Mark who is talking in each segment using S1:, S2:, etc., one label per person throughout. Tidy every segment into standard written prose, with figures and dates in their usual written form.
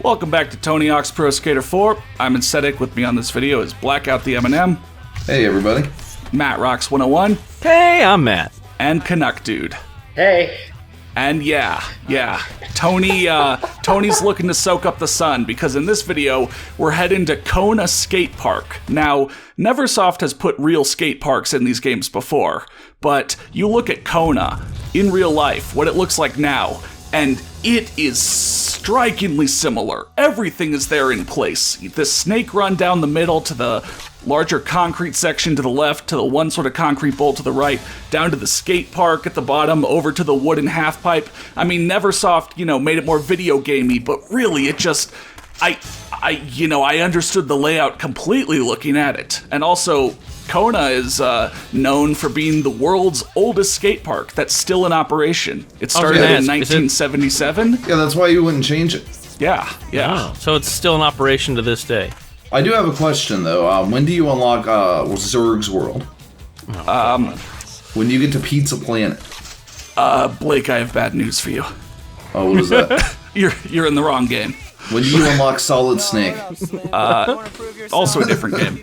S1: Welcome back to Tony Hawk's Pro Skater 4. I'm Incetic. With me on this video is Blackout the M&M.
S2: Hey, everybody.
S1: Matt Rocks 101.
S3: Hey, I'm Matt.
S1: And Canuck Dude.
S4: Hey.
S1: And yeah. Tony's looking to soak up the sun because in this video, we're heading to Kona Skate Park. Now, Neversoft has put real skate parks in these games before, but you look at Kona in real life, what it looks like now, and it is strikingly similar. Everything is there in place. The snake run down the middle to the larger concrete section to the left, to the one sort of concrete bowl to the right, down to the skate park at the bottom, over to the wooden half pipe. I mean, Neversoft, made it more video gamey, but really it just, I understood the layout completely looking at it. And also, Kona is known for being the world's oldest skate park that's still in operation. It started in 1977.
S2: Yeah, that's why you wouldn't change it.
S1: Yeah.
S3: Oh, so it's still in operation to this day.
S2: I do have a question, though. When do you unlock Zurg's World? When do you get to Pizza Planet?
S1: Blake, I have bad news for you.
S2: Oh, what is that?
S1: You're in the wrong game.
S2: When do you unlock Solid Snake?
S1: Also a different game.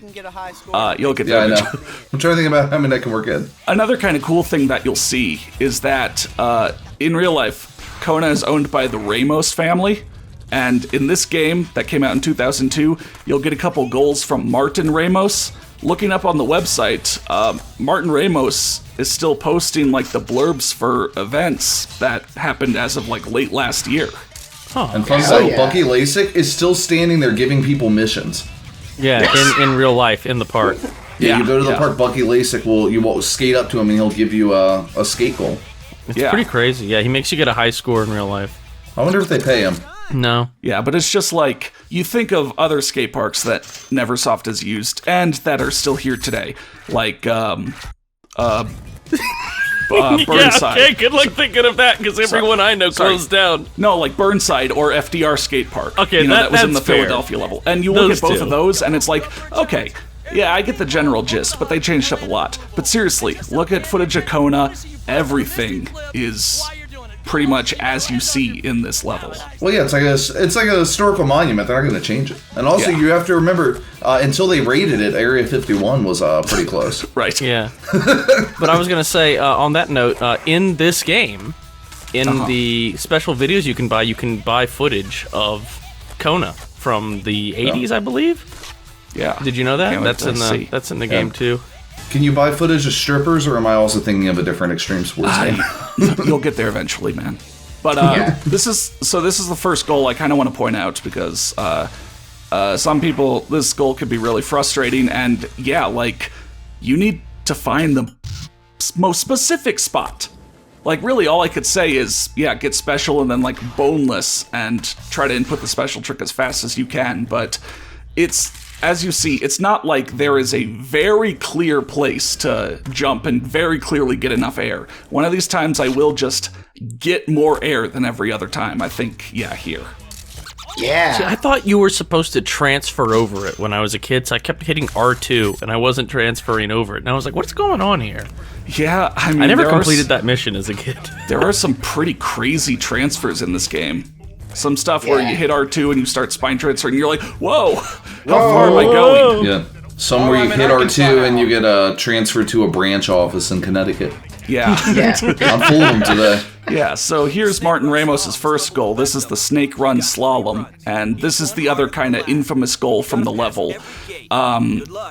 S1: You'll get there.
S2: Yeah, I know. I'm trying to think about how many I can work in.
S1: Another kind of cool thing that you'll see is that in real life, Kona is owned by the Ramos family. And in this game that came out in 2002, you'll get a couple goals from Martin Ramos. Looking up on the website, Martin Ramos is still posting the blurbs for events that happened as of late last year.
S3: Oh,
S2: and fun fact, Bucky Lasik is still standing there giving people missions.
S3: Yeah, in real life, in the park.
S2: Yeah, you go to the park, Bucky Lasik will skate up to him and he'll give you a skate goal.
S3: It's pretty crazy. Yeah, he makes you get a high score in real life.
S2: I wonder if they pay him.
S3: No.
S1: Yeah, but it's just you think of other skate parks that Neversoft has used and that are still here today, Burnside.
S3: Yeah, okay, good luck thinking of that, because everyone I know closed down.
S1: No, Burnside or FDR Skate Park.
S3: Okay,
S1: that was in the
S3: fair.
S1: Philadelphia level. And you look at both of those, and it's okay, yeah, I get the general gist, but they changed up a lot. But seriously, look at footage of Kona. Everything is pretty much as you see in this level.
S2: Well, yeah, it's like a historical monument. They're not going to change it. And also, you have to remember, until they raided it, Area 51 was pretty close.
S1: Right.
S3: Yeah. But I was going to say, on that note, in this game, in the special videos you can buy footage of Kona from the 80s, I believe.
S1: Yeah.
S3: Did you know that? That's in the game too.
S2: Can you buy footage of strippers, or am I also thinking of a different extreme sports game?
S1: You'll get there eventually, man. But this is the first goal I kind of want to point out because some people, this goal could be really frustrating, and you need to find the most specific spot. Really all I could say is, get special and then boneless and try to input the special trick as fast as you can, but as you see, it's not like there is a very clear place to jump and very clearly get enough air. One of these times I will just get more air than every other time. I think, here.
S4: Yeah.
S3: See, I thought you were supposed to transfer over it when I was a kid, so I kept hitting R2, and I wasn't transferring over it. And I was like, what's going on here?
S1: Yeah, I mean,
S3: I never completed that mission as a kid.
S1: There are some pretty crazy transfers in this game. Some stuff where you hit R2 and you start spine transferring, and you're like, whoa, how far am I going?
S2: Yeah. Some where you hit R2 and you get transferred to a branch office in Connecticut.
S1: Yeah.
S2: I'm full of them today.
S1: Yeah, so here's Martin Ramos's first goal. This is the snake run slalom, and this is the other kind of infamous goal from the level,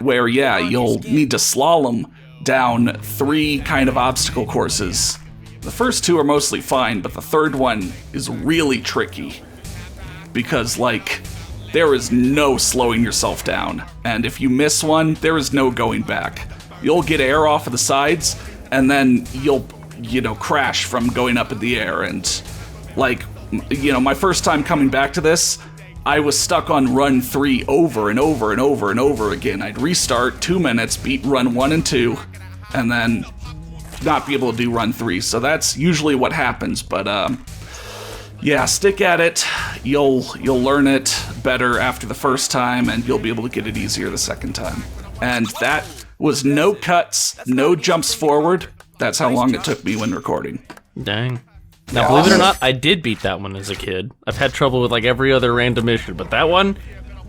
S1: where, you'll need to slalom down 3 kind of obstacle courses. The first 2 are mostly fine, but the third one is really tricky because, there is no slowing yourself down, and if you miss one, there is no going back. You'll get air off of the sides, and then you'll, crash from going up in the air, and, my first time coming back to this, I was stuck on run 3 over and over and over and over again. I'd restart, 2 minutes, beat run 1 and 2, and then not be able to do run 3, so that's usually what happens, but stick at it. You'll learn it better after the first time, and you'll be able to get it easier the second time. And that was no cuts, no jumps forward. That's how long it took me when recording.
S3: Dang. Now, believe it or not, I did beat that one as a kid. I've had trouble with like every other random mission, but that one,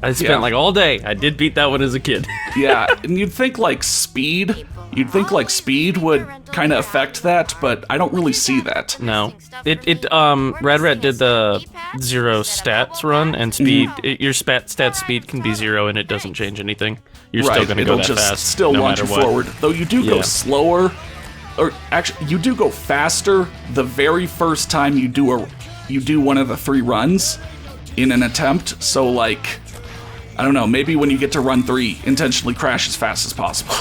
S3: I spent like all day. I did beat that one as a kid.
S1: Yeah, and you'd think like speed would kind of affect that, but I don't really see that.
S3: No, Rad Rat did the 0 stats run, and speed. Your stat speed can be 0, and it doesn't change anything. You're still going to go that
S1: just
S3: fast.
S1: still
S3: no
S1: launch you
S3: matter what.
S1: forward. Though you do go slower, or actually you do go faster the very first time you do one of the 3 runs in an attempt. So like, I don't know, maybe when you get to run 3, intentionally crash as fast as possible.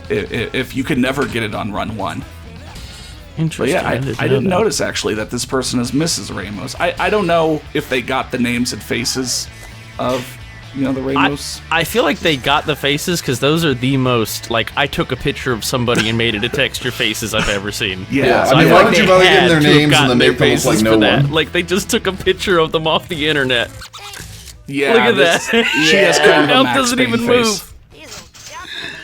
S1: If you could never get it on run 1. But
S3: Interesting.
S1: yeah, I didn't notice actually that this person is Mrs. Ramos. I don't know if they got the names and faces of, the Ramos.
S3: I feel like they got the faces because those are the most, like, I took a picture of somebody and made it a texture faces I've ever seen.
S2: Yeah,
S3: So
S2: I mean,
S3: feel
S2: why
S3: like
S2: would you
S3: they
S2: bother
S3: had
S2: getting their
S3: to have
S2: names and
S3: gotten
S2: then
S3: their
S2: make them look like
S3: faces
S2: no
S3: for that.
S2: one?
S3: Like, they just took a picture of them off the internet.
S1: Yeah,
S3: Look at that.
S1: She has kind of a
S3: Mouth
S1: Max
S3: doesn't
S1: Payne
S3: even
S1: face.
S3: move.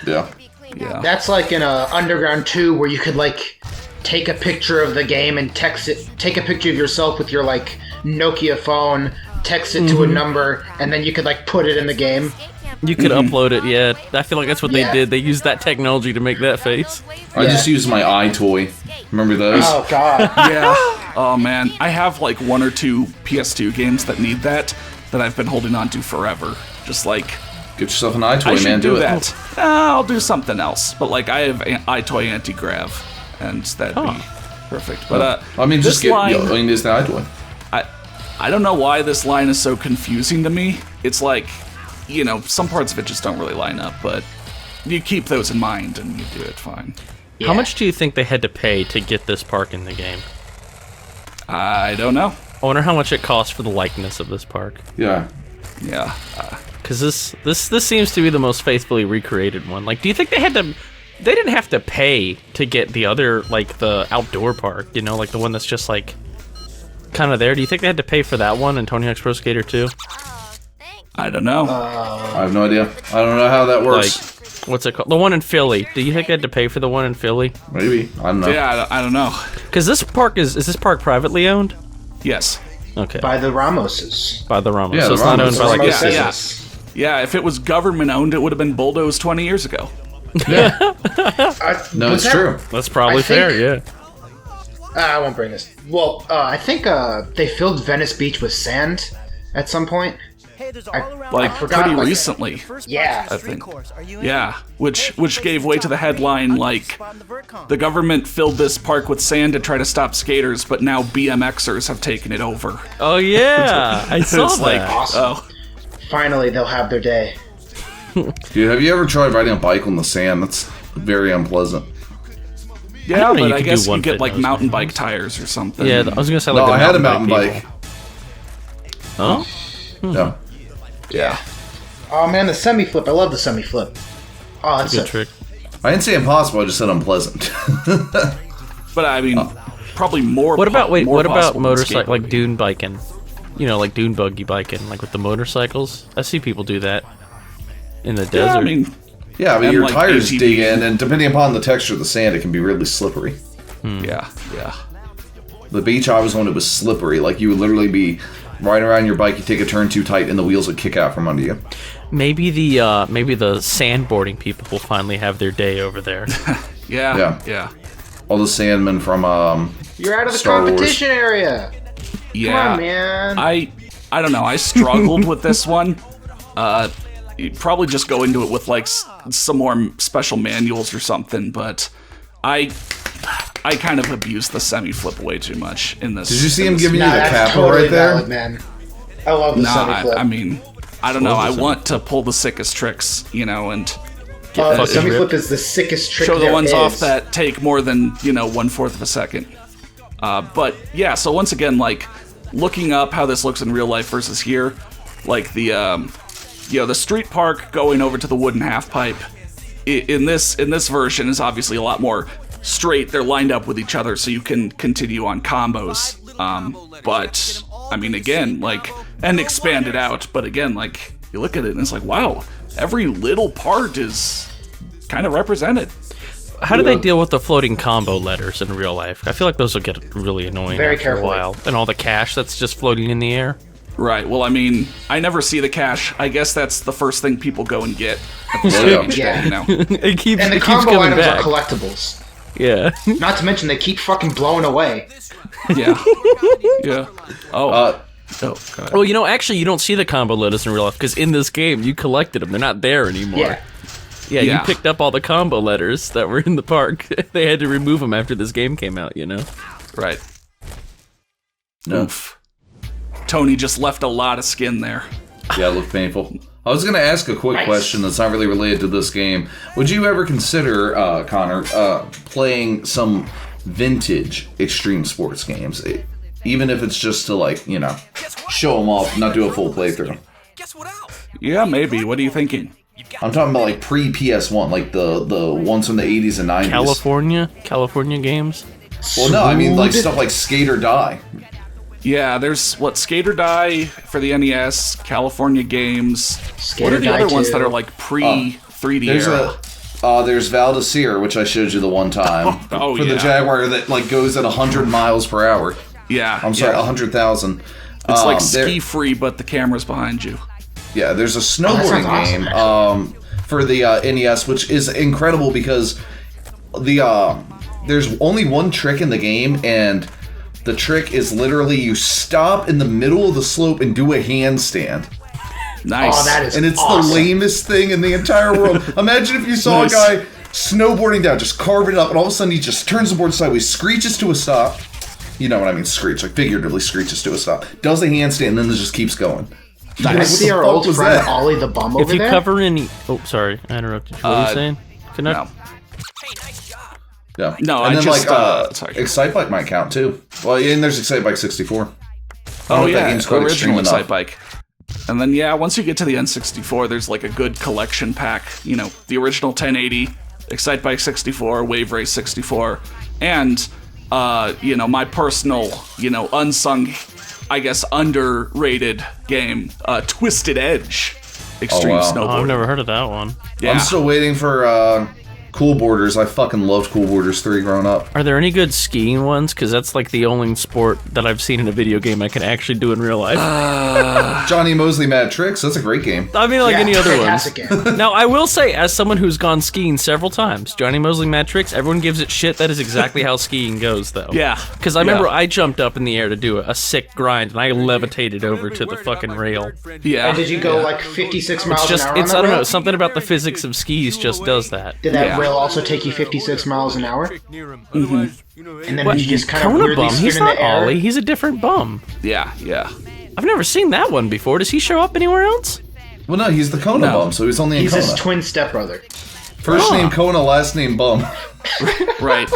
S2: Yeah.
S4: That's like in Underground 2 where you could like take a picture of the game and text it. Take a picture of yourself with your like Nokia phone, text it to a number, and then you could like put it in the game.
S3: You could upload it, yeah. I feel like that's what they
S4: Yeah.
S3: did. They used that technology to make that face.
S2: I just used my iToy. Remember those?
S4: Oh god.
S1: Yeah. Oh man, I have like 1 or 2 PS2 games that need that I've been holding on to forever. Just like,
S2: Get yourself an
S1: I
S2: iToy,
S1: should
S2: man.
S1: do
S2: it.
S1: that. I'll do something else. But like, I have iToy anti-grav, and that'd be perfect. But
S2: I mean,
S1: this
S2: just get.
S1: line,
S2: I mean, there's the iToy.
S1: I don't know why this line is so confusing to me. It's like, some parts of it just don't really line up, but you keep those in mind and you do it fine.
S3: How much do you think they had to pay to get this park in the game?
S1: I don't know.
S3: I wonder how much it cost for the likeness of this park.
S2: Yeah.
S1: Yeah.
S3: Because this seems to be the most faithfully recreated one. Like, do you think they had to... They didn't have to pay to get the other, like, the outdoor park, like the one that's just, like, kind of there. Do you think they had to pay for that one in Tony Hawk's Pro Skater 2?
S1: I don't know.
S2: I have no idea. I don't know how that works.
S3: Like, what's it called? The one in Philly. Do you think they had to pay for the one in Philly?
S2: Maybe. I don't know.
S1: Yeah, I don't know.
S3: Because this park is this park privately owned?
S1: Yes.
S3: Okay.
S4: By the Ramoses.
S3: By the Ramos.
S2: Yeah,
S3: so
S2: the
S3: it's not owned
S2: Ramos.
S3: by like
S4: Ramos
S3: the
S1: yeah.
S4: business.
S1: Yeah, if it was government owned, it would have been bulldozed 20 years ago.
S2: No,
S4: Was
S2: it's
S4: that-
S2: true.
S3: That's probably
S4: I think-
S3: fair, yeah.
S4: I won't bring this. Well, I think they filled Venice Beach with sand at some point.
S1: Like,
S4: forgot,
S1: pretty
S4: like,
S1: recently.
S4: Yeah.
S1: I think. Yeah, which gave way to the headline, like, the government filled this park with sand to try to stop skaters, but now BMXers have taken it over.
S3: Oh, yeah. I saw
S1: It's
S3: that.
S1: like,
S4: Awesome.
S1: oh,
S4: Finally, they'll have their day.
S2: Dude, have you ever tried riding a bike on the sand? That's very unpleasant.
S1: yeah,
S3: know you
S1: but I
S3: could do
S1: guess you
S3: one
S1: get,
S3: fit
S1: like,
S3: nose
S1: mountain
S3: sometimes.
S1: bike tires or something.
S3: Yeah, I was going to say like
S2: No,
S3: the
S2: I had a mountain
S3: people.
S2: bike.
S3: Oh?
S2: No.
S1: Yeah.
S4: Oh man, the semi flip. I love the semi flip. Oh, that's
S3: Good
S4: a
S3: trick.
S2: I didn't say impossible, I just said unpleasant.
S1: But I mean, probably more.
S3: What about
S1: more
S3: what about
S1: possible than
S3: motorcycle, like
S1: skateboarding.
S3: dune biking? Like dune buggy biking, like with the motorcycles. I see people do that in the desert.
S1: Yeah, I mean,
S2: Yeah, but
S1: And,
S2: your
S1: like,
S2: tires
S1: ATV.
S2: dig in, and depending upon the texture of the sand, it can be really slippery.
S1: yeah.
S2: The beach I was on, it was slippery. Like, you would literally be riding around your bike, you take a turn too tight, and the wheels would kick out from under you.
S3: Maybe the sandboarding people will finally have their day over there.
S1: Yeah.
S2: All the sandmen from,
S4: You're out of the
S2: Star Wars.
S4: competition area.
S1: Yeah.
S4: Come on, man.
S1: I don't know. I struggled with this one. You'd probably just go into it with like some more special manuals or something, but I kind of abused the semi flip way too much in this.
S2: Did you see
S1: in
S2: him
S1: this-
S2: giving you
S4: Nah,
S2: the
S4: that's
S2: capo
S4: totally
S2: right there?
S4: valid, man. I love the semi
S1: Nah,
S4: flip.
S1: I mean, I don't know. I
S3: was the
S1: want to pull the sickest tricks, and
S3: fucking
S4: semi flip
S3: ripped.
S4: is the sickest trick.
S1: show the
S4: there
S1: ones
S4: is.
S1: off that take more than 1/4 of a second. But yeah, so once again, like looking up how this looks in real life versus here, like the street park going over to the wooden half pipe in this version is obviously a lot more straight. They're lined up with each other, so you can continue on combos. But I mean, again, like, and expand it out. But again, like, you look at it and it's like, wow, every little part is kind of represented.
S3: How do they deal with the floating combo letters in real life? I feel like those will get really annoying
S4: Very
S3: after
S4: carefully.
S3: a while. And all the cash that's just floating in the air.
S1: Right. Well, I mean, I never see the cash. I guess that's the first thing people go and get.
S4: Yeah.
S1: You know?
S3: It keeps,
S4: And the
S3: it keeps
S4: combo
S3: coming
S4: items
S3: back.
S4: are collectibles.
S3: Yeah.
S4: Not to mention they keep fucking blowing away.
S1: Yeah. Yeah. Oh. Oh, go ahead.
S3: Well, you know, actually, you don't see the combo letters in real life because in this game, you collected them. They're not there anymore.
S4: Yeah.
S3: Yeah,
S1: Yeah.
S3: you picked up all the combo letters that were in the park. They had to remove them after this game came out, you know?
S1: Right.
S2: No.
S1: Oof. Tony just left a lot of skin there.
S2: Yeah, it looked painful. I was going to ask a quick
S4: Nice.
S2: question that's not really related to this game. Would you ever consider, Connor, playing some vintage extreme sports games? Even if it's just to, like, you know, show them off, not do a full playthrough.
S1: Yeah, maybe. What are you thinking?
S2: I'm talking about, like, pre-PS1, like the ones from the 80s and 90s.
S3: California games.
S2: Well, no, I mean, like,
S4: Smooth.
S2: stuff like Skate or Die.
S1: Yeah, there's Skate or Die for the NES, California Games.
S4: Skate
S1: What
S4: or
S1: are the
S4: Die
S1: other ones
S4: 2.
S1: that are like pre-3D
S2: There's
S1: era?
S2: there's Valdecir, which I showed you the one time.
S1: Oh,
S2: for the
S1: yeah.
S2: Jaguar that, like, goes at 100 miles per hour.
S1: Yeah,
S2: I'm sorry,
S1: yeah.
S2: 100,000.
S1: It's like
S2: there-
S1: ski-free, but the camera's behind you.
S2: Yeah, there's a
S4: sounds
S2: snowboarding
S4: awesome,
S2: game for the NES, which is incredible because there's only one trick in the game, and the trick is literally you stop in the middle of the slope and do a handstand.
S1: Nice.
S4: Oh, that is
S2: And it's
S4: awesome.
S2: the lamest thing in the entire world. Imagine if you saw
S1: Nice.
S2: a guy snowboarding down, just carving it up, and all of a sudden he just turns the board sideways, screeches to a stop. You know what I mean, screech, like figuratively screeches to a stop. Does a handstand, and then it just keeps going.
S4: I
S2: What
S4: see
S2: the
S4: our
S2: fuck
S4: old
S2: was
S4: friend
S2: that?
S4: Ollie the Bum
S3: If
S4: over
S3: you
S4: there.
S3: cover any... Oh, sorry. I interrupted you. What are you saying? Can I...
S1: No.
S2: Yeah.
S1: No,
S2: and
S1: I
S2: then
S1: just,
S2: like
S1: sorry.
S2: Excitebike might count too. Well, and there's Excitebike 64.
S1: Oh
S2: I don't know if that
S1: yeah,
S2: game's quite extreme
S1: original
S2: enough.
S1: Excitebike. And then yeah, once you get to the N64, there's like a good collection pack. You know, the original 1080, Excitebike 64, Wave Race 64, and you know, my personal, you know, unsung, I guess underrated game, Twisted Edge, Extreme
S2: wow.
S1: Snowboarding.
S3: Oh, I've never heard of that one.
S1: Yeah.
S2: I'm still waiting for Cool Borders. I fucking loved Cool Borders 3 growing up.
S3: Are there any good skiing ones? Because that's like the only sport that I've seen in a video game I can actually do in real life.
S2: Johnny Mosley Mad Tricks, that's a great game.
S3: I mean, like
S4: Yeah,
S3: any other ones.
S4: fantastic game.
S3: Now, I will say, as someone who's gone skiing several times, Johnny Mosley Mad Tricks, everyone gives it shit. That is exactly how skiing goes, though.
S1: Yeah.
S3: Because I remember
S1: Yeah.
S3: I jumped up in the air to do a sick grind, and I levitated over to the fucking rail.
S1: Yeah.
S4: And did you go like 56 miles
S3: It's just,
S4: an hour
S3: it's,
S4: on
S3: I
S4: the
S3: don't know,
S4: rail?
S3: something about the physics of skis just does that.
S4: Did that
S1: Yeah.
S4: rail also take you 56 miles an hour?
S1: Mm-hmm.
S4: And then
S3: What,
S4: did you just kind of
S3: Kona
S4: weirdly
S3: bum?
S4: spin
S3: He's
S4: in
S3: not
S4: the air?
S3: Ollie, he's a different bum.
S1: Yeah, yeah.
S3: I've never seen that one before. Does he show up anywhere else?
S2: Well, no, he's the Kona
S1: No.
S2: bum, so he's only in
S4: He's
S2: Kona.
S4: his twin stepbrother.
S2: First name Kona, last name Bum.
S1: Right.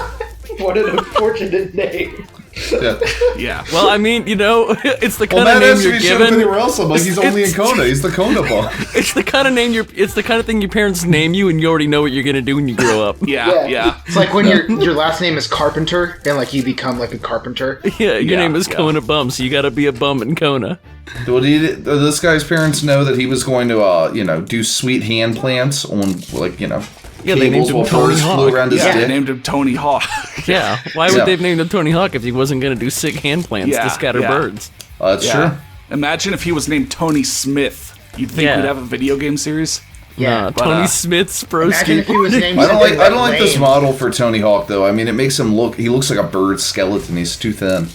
S4: What an unfortunate name.
S2: Yeah.
S1: Yeah.
S3: Well, I mean, you know, it's the
S2: Well,
S3: kind of
S2: Matt
S3: name
S2: asked
S3: you're
S2: me to show up
S3: given.
S2: anywhere else. I'm like, he's only in Kona. He's the Kona Bum.
S3: It's the kind of name it's the kind of thing your parents name you, and you already know what you're gonna do when you grow up.
S1: Yeah, yeah.
S4: It's like when your last name is Carpenter, and like you become like a carpenter.
S3: Yeah, your
S1: Yeah,
S3: name is
S1: yeah.
S3: Kona Bum, so you gotta be a bum in Kona.
S2: Well, did this guy's parents know that he was going to, you know, do sweet hand plants on, like, you know,
S3: Yeah, they named
S2: cables
S3: him
S2: while
S3: Tony
S2: birds
S3: Hawk.
S2: flew around his
S1: Yeah, they
S2: dick?
S1: named him Tony Hawk.
S3: Yeah, why would
S2: Yeah.
S3: they have named him Tony Hawk if he wasn't gonna do sick hand plants
S1: Yeah,
S3: to scatter
S1: yeah.
S3: birds?
S2: That's
S1: Yeah.
S2: true.
S1: Imagine if he was named Tony Smith. You'd think
S3: Yeah.
S1: we'd have a video game series?
S4: Yeah.
S1: but,
S3: Tony Smith's pro
S4: Imagine if he was
S3: skateboarding.
S4: named
S2: I don't
S4: something
S2: like this
S4: lame.
S2: model for Tony Hawk though. I mean, it makes him look. He looks like a bird skeleton. He's too thin.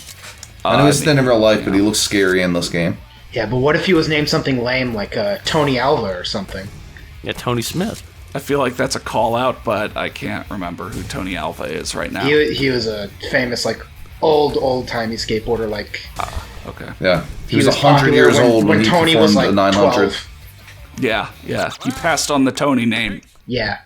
S2: I know he's thin in real life, but he looks scary in this game.
S4: Yeah, but what if he was named something lame like Tony Alva or something?
S3: Yeah, Tony Smith.
S1: I feel like that's a call out, but I can't remember who Tony Alva is right now.
S4: He was a famous like old-timey skateboarder. Like
S1: Okay.
S2: Yeah, he,
S4: he
S2: was
S4: was
S2: 100
S4: popular
S2: years old
S4: when
S2: he
S4: Tony was
S2: performed
S4: like
S2: the 900.
S4: 12.
S1: Yeah, yeah. He passed on the Tony name.
S4: Yeah.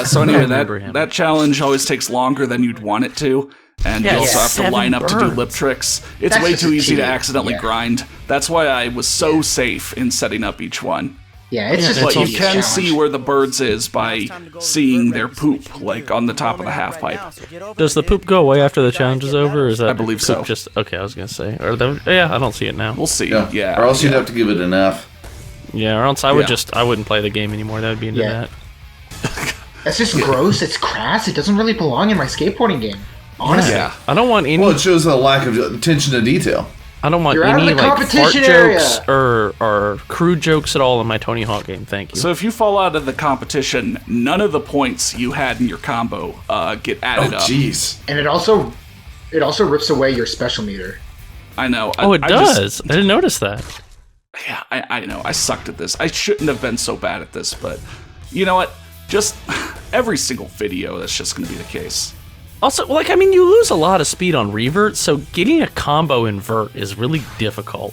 S1: So anyway,
S3: remember him.
S1: that challenge always takes longer than you'd want it to. And
S3: Yeah,
S1: you also have to
S3: 7
S1: line up to do
S3: birds.
S1: lip tricks. It's
S4: That's
S1: way
S4: just
S1: too
S4: a
S1: easy to
S4: cheat.
S1: accidentally
S4: Yeah.
S1: grind. That's why I was so safe in setting up each one.
S4: Yeah, it's just a
S1: But you
S4: tedious
S1: can
S4: challenge.
S1: see where the birds is by seeing their poop, like on the top of the half pipe.
S3: Does the poop go away after the challenge is over? Or is that
S1: I believe
S3: poop
S1: so.
S3: Just okay, I was gonna say. Yeah, I don't see it now.
S1: We'll see.
S2: Yeah.
S1: Yeah.
S2: Or else you'd
S1: yeah.
S2: have to give it an F.
S3: Yeah, or else I would
S1: Yeah.
S3: I wouldn't play the game anymore. That would be into
S4: Yeah.
S3: that.
S4: That's just gross. It's crass. It doesn't really belong in my skateboarding game. Honestly.
S1: Yeah.
S3: I don't want any.
S2: Well, it shows a lack of attention to detail.
S3: I don't want
S4: You're out of
S3: any
S4: the
S3: like fart
S4: competition area.
S3: jokes or crude jokes at all in my Tony Hawk game. Thank you.
S1: So if you fall out of the competition, none of the points you had in your combo get added
S2: Oh,
S1: up.
S2: jeez.
S4: And it also rips away your special meter.
S1: I know.
S3: Oh, it
S1: I
S3: does.
S1: just-
S3: I didn't notice that.
S1: yeah, I know. I sucked at this. I shouldn't have been so bad at this, but you know what? Just every single video, that's just going to be the case.
S3: Also, like, I mean, you lose a lot of speed on revert, so getting a combo in vert is really difficult.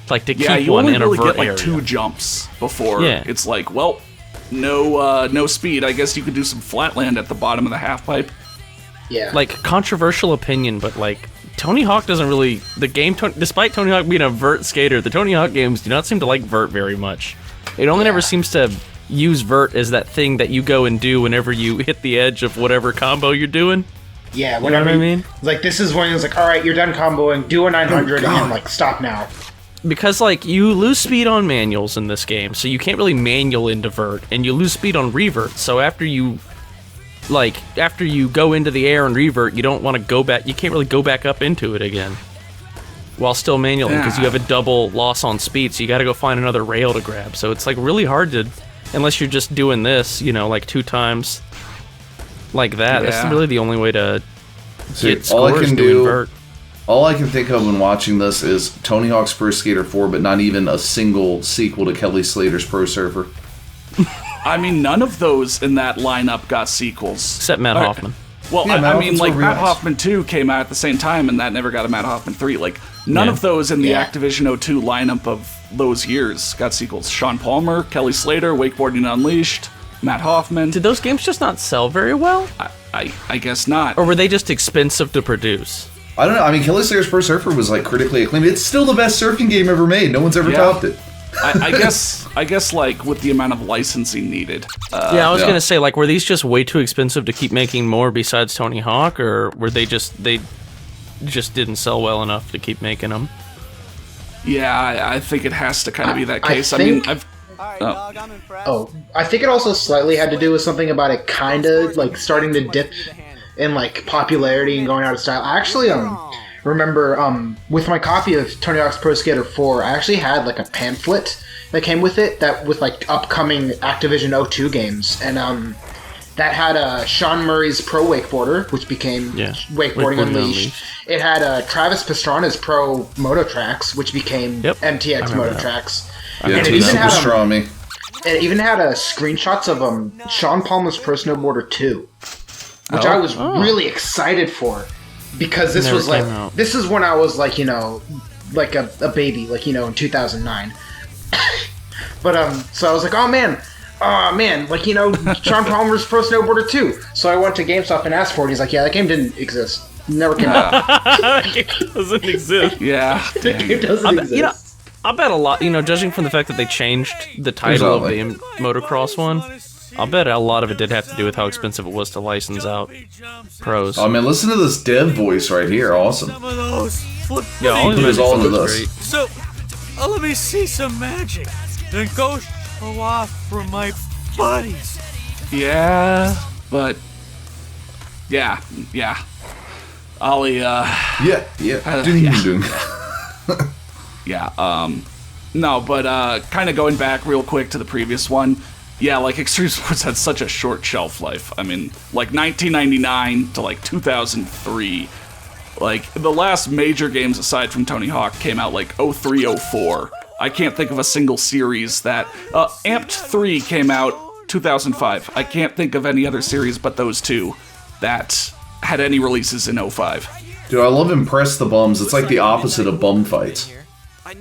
S3: Like, to
S1: Yeah,
S3: keep
S1: you
S3: one
S1: only
S3: in a
S1: really
S3: vert
S1: get like
S3: area.
S1: 2 jumps before
S3: Yeah.
S1: it's like, well, no speed. I guess you could do some flatland at the bottom of the half pipe.
S4: Yeah.
S3: Like, controversial opinion, but, like, Tony Hawk doesn't really... The game, despite Tony Hawk being a vert skater, the Tony Hawk games do not seem to like vert very much. It only never seems to use vert as that thing that you go and do whenever you hit the edge of whatever combo you're doing.
S4: Yeah,
S3: You know what I mean?
S4: Like, this is when it's like, all right, you're done comboing, do a 900,
S2: God.
S4: and like, stop now.
S3: Because, like, you lose speed on manuals in this game, so you can't really manual into vert, and you lose speed on revert, so after you go into the air and revert, you don't want to go back, you can't really go back up into it again. While still manualing, because you have a double loss on speed, so you gotta go find another rail to grab. So it's, like, really hard to, unless you're just doing this, you know, like 2 times like that. That's
S1: Yeah.
S3: really the only way to
S2: See,
S3: get
S2: all I
S3: scores
S2: can
S3: doing
S2: do,
S3: vert.
S2: all I can think of when watching this is Tony Hawk's Pro Skater 4, but not even a single sequel to Kelly Slater's Pro Surfer.
S1: I mean, none of those in that lineup got sequels.
S3: Except Matt
S1: All right.
S3: Hoffman.
S1: Well,
S2: Yeah, Matt
S1: I mean,
S2: Hoffman's
S1: like,
S2: were
S1: Matt
S2: remakes.
S1: Hoffman 2 came out at the same time, and that never got a Matt Hoffman 3. Like, none
S3: Yeah.
S1: of those in the
S4: Yeah.
S1: Activision 02 lineup of those years got sequels. Sean Palmer, Kelly Slater, Wakeboarding Unleashed, Matt Hoffman.
S3: Did those games just not sell very well?
S1: I guess not.
S3: Or were they just expensive to produce?
S2: I don't know. I mean, Kelly Slater's Pro Surfer was like critically acclaimed. It's still the best surfing game ever made. No one's ever
S1: Yeah.
S2: topped it.
S1: I guess, like, with the amount of licensing needed.
S3: Yeah, I was
S2: yeah.
S3: gonna say, like, were these just way too expensive to keep making more besides Tony Hawk, or were they just didn't sell well enough to keep making them?
S1: Yeah, I think it has to kind of be that
S4: I
S1: case. I mean,
S4: think-
S1: I've.
S4: Oh, I think it also slightly had to do with something about it kind of, like, starting to dip in, like, popularity and going out of style. I actually, remember, with my copy of Tony Hawk's Pro Skater 4, I actually had, like, a pamphlet that came with it that with, like, upcoming Activision 02 games. And, that had Sean Murray's Pro Wakeboarder, which became
S3: Yeah.
S4: Wakeboarding
S3: Wakeboarding
S4: Unleashed.
S3: Unleashed.
S4: It had Travis Pastrana's Pro Moto Tracks, which became
S3: Yep.
S4: MTX
S3: I remember
S4: Moto
S3: that.
S4: Tracks.
S2: Yeah,
S4: And
S2: it's
S4: it even
S2: super
S4: had
S2: strong me.
S4: it even had screenshots of Sean Palmer's Pro Snowboarder 2, which I was really excited for, because this
S3: Never
S4: was like
S3: came out.
S4: this is when I was like, you know, like a baby, like, you know, in 2009. But so I was like, oh man, like, you know, Sean Palmer's Pro Snowboarder 2. So I went to GameStop and asked for it. He's like, yeah, that game didn't exist, never came out.
S3: It doesn't exist.
S1: Yeah.
S4: It doesn't exist.
S3: You know, I bet a lot. You know, judging from the fact that they changed the title of the motocross one, I'll bet a lot of it did have to do with how expensive it was to license out pros.
S2: Oh man, listen to this dev voice right here. Awesome.
S5: Some of those flip
S3: Yeah, all
S2: He was all into this.
S3: great.
S5: So, let me see some magic. Then go show off for my buddies.
S1: Yeah, but yeah. Ollie,
S2: Yeah.
S1: yeah.
S2: Doom.
S1: yeah, no, but kind of going back real quick to the previous one, yeah, like, Extreme Sports had such a short shelf life. I mean, like, 1999 to, like, 2003. Like, the last major games aside from Tony Hawk came out, like, 03, 04. I can't think of a single series that... Amped 3 came out 2005. I can't think of any other series but those two that had any releases in 05.
S2: Dude, I love Impress the Bums. It's like the opposite of bum fights. Like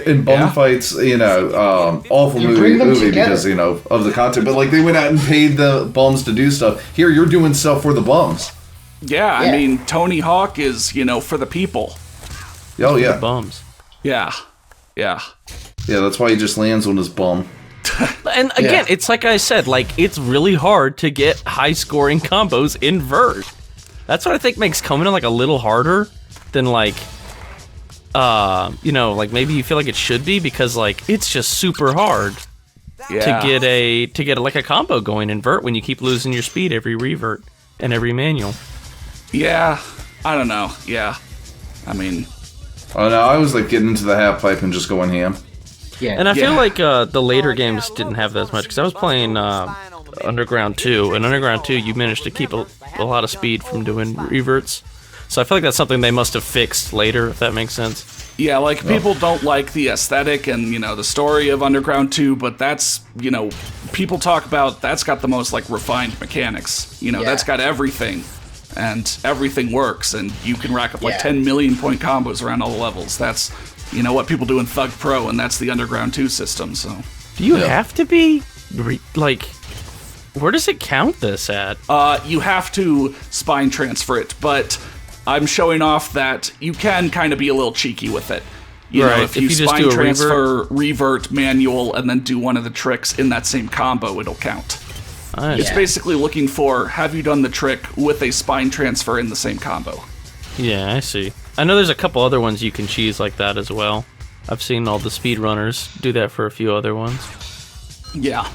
S2: in bum
S1: yeah.
S2: fights, you know, awful
S4: You bring them
S2: movie
S4: together.
S2: because, you know, of the content. But like they went out and paid the bums to do stuff. Here, you're doing stuff for the bums.
S1: Yeah, I
S4: Yeah.
S1: mean, Tony Hawk is, you know, for the people.
S2: Oh yeah,
S3: Bums.
S1: Yeah.
S2: yeah. That's why he just lands on his bum.
S3: And again,
S4: Yeah.
S3: it's like I said, like, it's really hard to get high scoring combos in vert. That's what I think makes Kona like a little harder than like, you know, like maybe you feel like it should be, because like it's just super hard
S1: Yeah.
S3: to get like a combo going in vert when you keep losing your speed every revert and every manual.
S1: Yeah, I don't know. Yeah, I mean,
S2: Oh no, I was like getting into the half pipe and just going ham.
S4: Yeah.
S3: And I feel
S1: Yeah.
S3: like the later games didn't have that as much because I was playing Underground 2, and Underground 2 you managed to keep a lot of speed from doing reverts. So I feel like that's something they must have fixed later, if that makes sense.
S1: yeah, like people don't like the aesthetic and the story of Underground 2, but that's people talk about that's got the most like refined mechanics. That's got everything, and everything works, and you can rack up like
S4: Yeah.
S1: 10 million point combos around all the levels. That's what people do in Thug Pro, and that's the Underground 2 system. So
S3: Do you have to be like? Where does it count this at?
S1: you have to spine transfer it, but I'm showing off that you can kind of be a little cheeky with it.
S3: Right,
S1: If you
S3: just
S1: spine
S3: do a
S1: transfer, revert, manual, and then do one of the tricks in that same combo, it'll count. It's
S4: Yeah.
S1: basically looking for, have you done the trick with a spine transfer in the same combo?
S3: Yeah, I see. I know there's a couple other ones you can cheese like that as well. I've seen all the speedrunners do that for a few other ones.
S1: Yeah.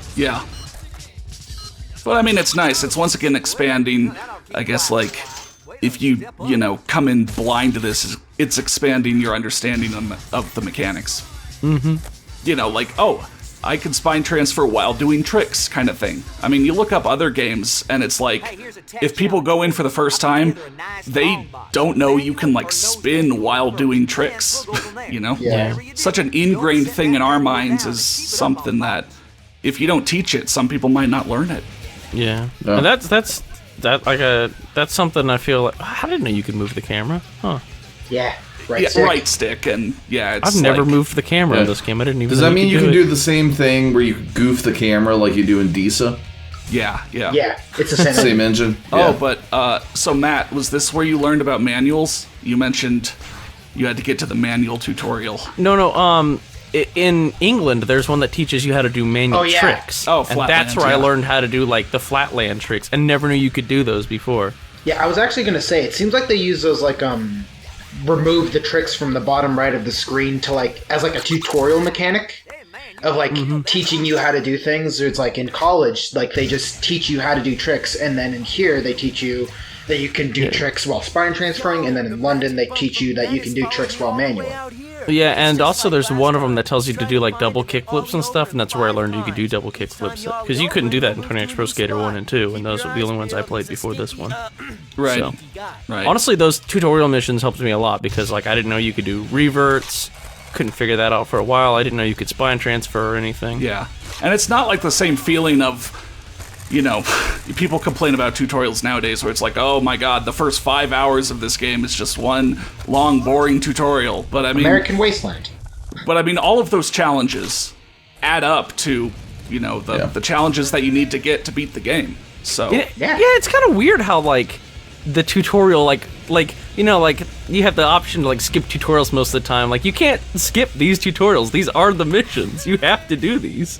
S1: But I mean, it's nice. It's once again expanding, I guess, like, if you come in blind to this, it's expanding your understanding of the mechanics. Mm-hmm. Like, oh, I can spine transfer while doing tricks kind of thing. I mean, you look up other games, and it's like, if people go in for the first time, they don't know you can, like, spin while doing tricks,
S4: Yeah.
S1: Such an ingrained thing in our minds is something that, if you don't teach it, some people might not learn it.
S3: Yeah,
S2: Yeah.
S3: and that's something I feel like I didn't know you could move the camera. Huh?
S4: Yeah. Right.
S1: Yeah,
S4: stick.
S1: right stick, and yeah, it's
S3: I've never
S1: like-
S3: moved the camera in
S2: Yeah.
S3: this game. I didn't even.
S2: Does
S3: know
S2: that mean you can
S3: do
S2: do the same thing where you goof the camera like you do in DISA?
S1: Yeah.
S4: Yeah. It's the same.
S2: Same engine?
S1: Oh,
S2: Yeah.
S1: but so Matt, was this where you learned about manuals? You mentioned you had to get to the manual tutorial.
S3: No. In England, there's one that teaches you how to do manual
S4: Oh, yeah.
S3: tricks.
S1: Oh,
S3: and
S1: Flatland,
S3: that's where I
S1: yeah.
S3: learned how to do like the flatland tricks, and never knew you could do those before.
S4: Yeah, I was actually gonna say it seems like they use those like remove the tricks from the bottom right of the screen to like as like a tutorial mechanic of like teaching you how to do things. It's like in college, like they just teach you how to do tricks, and then in here they teach you that you can do tricks while spine transferring, and then in London they teach you that you can do tricks while manual.
S3: Yeah, and also there's one of them that tells you to do like double kick flips and stuff, and that's where I learned you could do double kick flips because you couldn't do that in 20X Pro Skater 1 and 2, and those were the only ones I played before this one.
S1: Right.
S3: So,
S1: Right.
S3: honestly, those tutorial missions helped me a lot because like I didn't know you could do reverts, couldn't figure that out for a while. I didn't know you could spine transfer or anything.
S1: Yeah. And it's not like the same feeling of, people complain about tutorials nowadays where it's like, oh my god, the first 5 hours of this game is just one long, boring tutorial. But I mean,
S4: American Wasteland.
S1: all of those challenges add up to, the challenges that you need to get to beat the game. So,
S3: Yeah,
S4: Yeah.
S3: it's kind of weird how like the tutorial like you have the option to like skip tutorials most of the time. Like you can't skip these tutorials. These are the missions. You have to do these.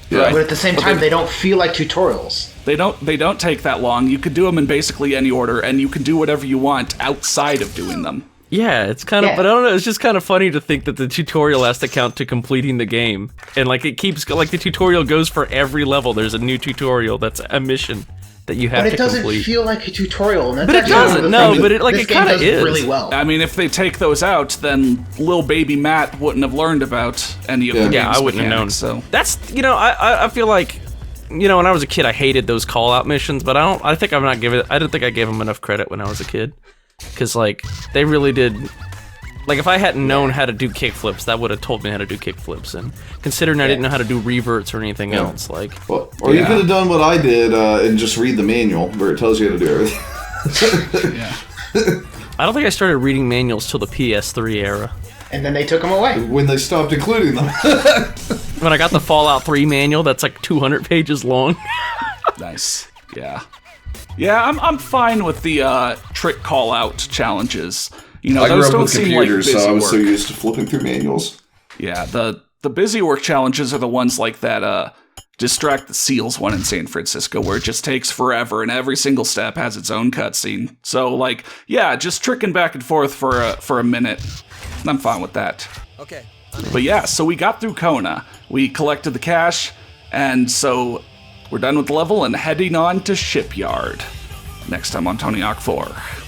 S2: Yeah.
S4: But at the same time, they don't feel like tutorials.
S1: They don't take that long. You could do them in basically any order, and you can do whatever you want outside of doing them.
S3: Yeah, it's kind of,
S4: Yeah.
S3: but I don't know. It's just kind of funny to think that the tutorial has to count to completing the game, and like it keeps like the tutorial goes for every level. There's a new tutorial that's a mission that you have
S4: But
S3: to
S4: it doesn't
S3: complete.
S4: feel like a tutorial. And that's
S3: But it
S4: actually one of
S3: doesn't,
S4: the
S3: no,
S4: things
S3: but it- like,
S4: this
S3: it
S4: game
S3: kinda
S4: does
S3: is.
S4: really well.
S1: I mean, if they take those out, then little baby Matt wouldn't have learned about any of the game's
S3: Yeah, I wouldn't have known.
S1: mechanics, So
S3: That's I feel like when I was a kid, I hated those call out missions, but I think I didn't think I gave them enough credit when I was a kid, because like they really did. Like, if I hadn't known how to do kickflips, that would have told me how to do kickflips. And considering I didn't know how to do reverts or anything else, like...
S2: Well, or you
S1: Yeah.
S2: could have done what I did and just read the manual where it tells you how to do everything.
S1: yeah.
S3: I don't think I started reading manuals till the PS3 era.
S4: And then they took them away.
S2: when they stopped including them.
S3: When I got the Fallout 3 manual, that's like 200 pages long.
S1: Nice. Yeah. Yeah, I'm fine with the trick call out challenges.
S2: I
S1: those
S2: grew up
S1: don't
S2: with
S1: seem like
S2: computers,
S1: busy
S2: so I was
S1: work.
S2: so used to flipping through manuals.
S1: Yeah, the busy work challenges are the ones like that Distract the Seals one in San Francisco, where it just takes forever and every single step has its own cutscene. So, like, yeah, just tricking back and forth for a minute. I'm fine with that.
S5: Okay.
S1: But yeah, so we got through Kona. We collected the cash. And so we're done with the level and heading on to Shipyard. Next time on Tony Hawk 4.